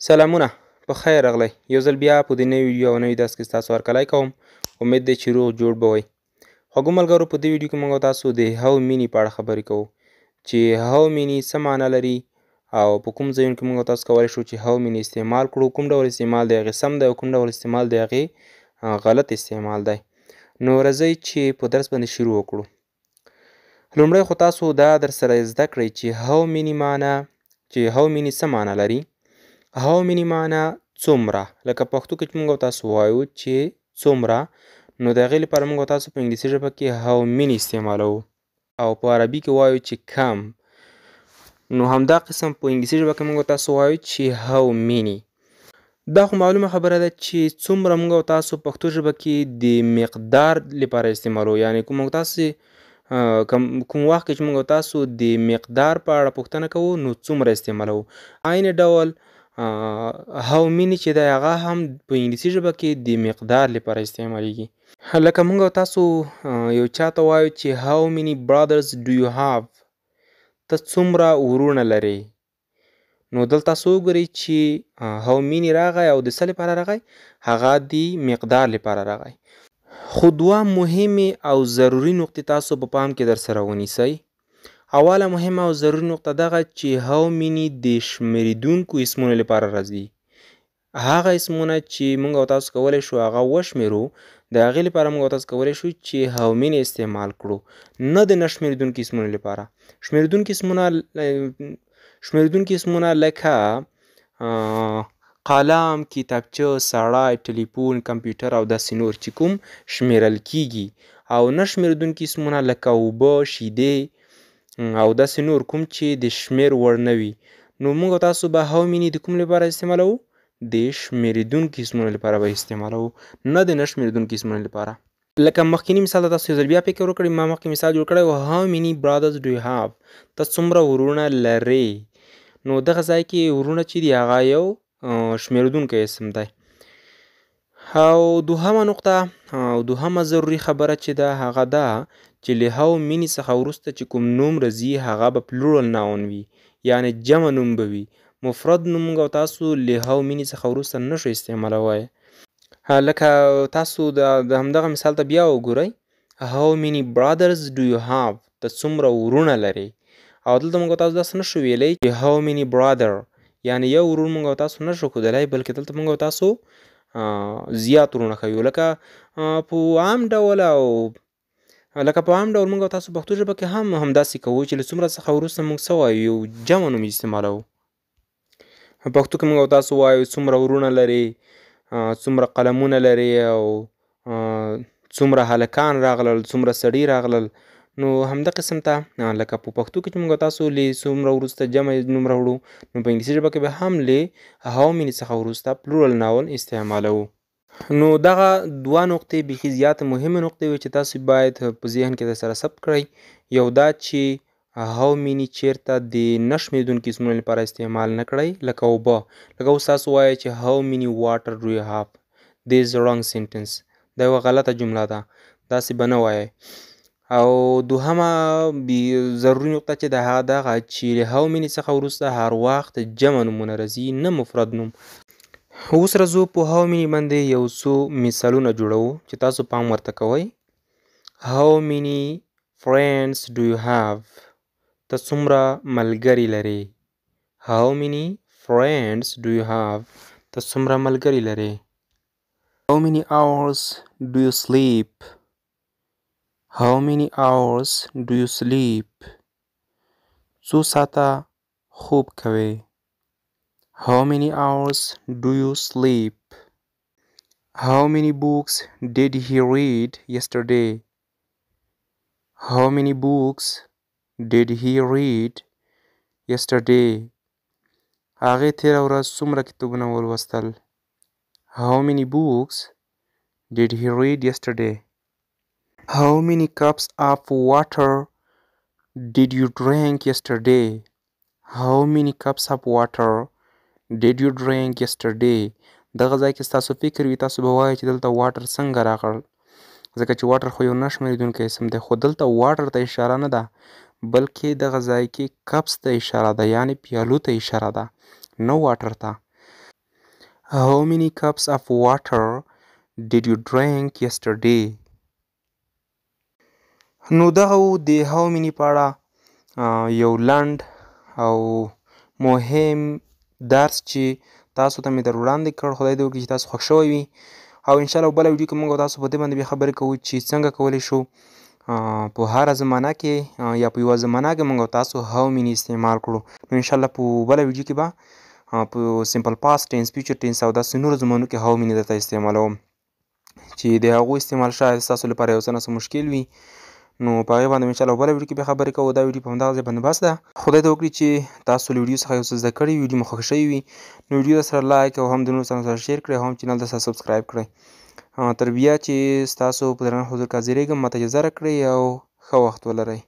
سلامونه په خیر راغلی یو ځل بیا په دې نوي ویډیو او نوي درس کې ستاسو هرکلی کوم امید دی چې روغ جوړ به وئ خوږو ملګرو په دې ویډیو کې موږ تاسو د هاو مینی په اړه خبرې کوو چې هاو مینی څه معنی لري او په کوم ځایونو کې موږ تاسو کولی شو چې هاو مینی استعمال کړو کوم ډول استعمال د هغې سم دی او کوم ډول استعمال د هغې غلط استعمال دی نو راځئ چې په درس باندې شروع وکړو لومړی خو تاسو دا در سره زده کړئ چې هاو مینی څه معنی لري هاو مینی معنی څومره لکه پښتو کې موږ تاسو وایو چې څومره نو د هغې لپاره موږ تاسو په انګلیسي ژبه کې هاو مینی استعمالوو او په عربي کې وایو چې کم نو همدا قسم په انګلیسي ژبه کې موږ تاسو وایو چې هاو مینی دا خو معلومه خبره ده چې څومره موږ تاسو پښتو ژبه کې د مقدار لپاره استعمالوو یعنی کوم وخت کې چې موږ تاسو د مقدار په اړه پوښتنه کوو نو څومره استعمالوو عین ډول هاو مینی چې دی هغه هم په انګلیسي ژبه کې د مقدار لپاره استعمالیږي لکه موږ تاسو یو چاته وایو چې هاو مینی برادرز ډو یو هاو ته څومره ورونه لرې نو دلته تاسو وګورئ چې هاو مینی راغی او د څه لپاره راغی هغه د مقدار لپاره راغی خو دوه مهمې او ضروري نقطې تاسو په پام کې در سره ونیسئ اوله مهمه او ضروري نقطه دغه چې هاو مینی د شمېرېدونکو اسمونو لپاره راځي هغه اسمونه چې موږ او تاسو کولی شو هغه وشمېرو د هغې لپاره موږ او تاسو کولی شو چې هاو مینی استعمال کړو نه د نه شمېرېدونکو اسمونو لپاره شمېرېدونکي اسمونه لکه قلم، کتابچه، سړی، ټلیفون، کمپیوټر او داسې نور چې کوم شمېرل کیږي او نه شمېرېدونکي اسمونه لکه اوبه، شیدې او داسې نور کوم چې د شمېر وړ نه وي نو موږ تاسو به هاو مینی د کوم لپاره استعمالوو د شمېرېدونکي اسمونو لپاره به استعمالوو نه د نه شمېرېدونکي اسمونو لپاره لکه مخکیني مثال ته تاسو یو ځل بیا فکر وکړئ ما مخکې مثال جوړ کړی و هاو مینی برادرز ډو یو هاو ته څومره ورونه لرې نو دغه ځای کې ورونه چې دي هغه یو شمېرېدونکی اسم دی او دوهمه ضروري خبره چې ده هغه ده چې له هاو مینی څخه وروسته چې کوم نوم راځي هغه به پلورل ناون وي یعنی جمع نوم به وي مفرد نوم موږ تاسو له هاو مینی څخه وروسته نشو استعمالوی لکه تاسو د همدغه مثال ته بیا وګورئ هاو مینی برادرز ډو یو هاو ته څومره ورونه لرې او دلته موږ تاسو داسې نشو ویلی چې هاو مینی برادر یعنی یو ورور موږ تاسو نشو ښودلی بلکې دلته موږ تاسو زیات ورونه ښیو لکه په عام ډول موږ تاسو پښتو ژبه کې هم همداسې کوو چې له څومره څخه وروسته موږ څه وایو یو جمع نوم استعمالوو پښتو کې موږ تاسو وایو څومره ورونه لرې څومره قلمونه لرې او څومره هلکان راغلل څومره سړي راغلل نو همده قسم ته لکه په پښتو کې چې موږ تاسو له څومره وروسته جمع نوم راوړو نو په انګلیسي ژبه کې به هم له هاو مینی څخه وروسته پلورل ناون استعمالوو نو دغه دوه نقطې بیخي زیاته مهمه نقطې وي چې تاسو باید په ذهن کې درسره ثبت کړئ یو دا چې هاو مینی چیرته د نه شمېرېدونکي اسمونو لپاره استعمال نه کړئ لکه اوبه لکه اوس تاسو وایئ چې هاو مینی واټر ډو یو هاف دیز رانګ سینټنس دا یوه غلطه جمله ده داسې به نه وایئ او دوهمه ضروري نقطه چې د هغه دغه چې له هاو مینی څخه وروسته هر وخت جمع نومونه راځي نه مفرد نوم اوس راځو په هاو مینی باندې یو څو مثالونه جوړوو چې تاسو پام ورته کوئ هاو مینی فرینډز ډو یو هاو ته څومره ملګري لرې هاو مینی فرینډز ډو یو هاو ته څومره ملګري لرې هاو مینی آورز ډو یو سلیپ How many hours do you sleep? څو ساعته خوب کوې How many hours do you sleep? How many books did he read yesterday? How many books did he read yesterday? هغې تېره ورځ څومره کتابونه ولوستل How many books did he read yesterday? How many cups of water did you drink yesterday? How many cups of water did you drink yesterday? دغه ځای کې ستاسو فکر وي تاسو به وایئ چې دلته واټر څنګه راغل ځکه چې واټر خو یو نه شمېرېدونکی اسم دی خو دلته واټر ته اشاره نه ده بلکې دغه ځای کې کپس ته اشاره ده یعنې پیالو ته اشاره ده نه واټر ته How many cups of water did you drink yesterday? نو دغه و د how many په اړه یو لنډ او مهم درس چې تاسو ته مې در وړاندې کړ. خدای دې وکړي چې تاسو خوښ شوی وي او انشاءالله په بله ویډیو کې موږ او تاسو په دې باندې بیا خبرې کوو چې څنګه کولی شو په هره زمانه کې یا په یوه زمانه کې موږ او تاسو how many استعمال کړو. نو انشاءالله په بله ویډیو کې به په سمپل پاست ټینس فیوچر ټینس او داسې نورو زمانو کې how many درته استعمالوم چې د هغو استعمال شاید ستاسو لپاره یو څه نه څه مشکل وي. نو په هغې باندې انشاءالله په بله ویډیو کې بیا خبرې کوو. دا ویډیو په همدغه ځای باندې بس ده. خدای دې وکړي چې تاسو له ویډیو څخه یو څه زده کړي وي، ویډیو مو خوښه شوې وي نو ویډیو درسره لایک او هم د نورو سره شیر کړئ او هم چینل درسره سبسکرایب کړئ. تر بیا چې ستاسو په درنه حضور کې حاضرېږم ماته اجازه راکړئ او ښه وخت ولرئ.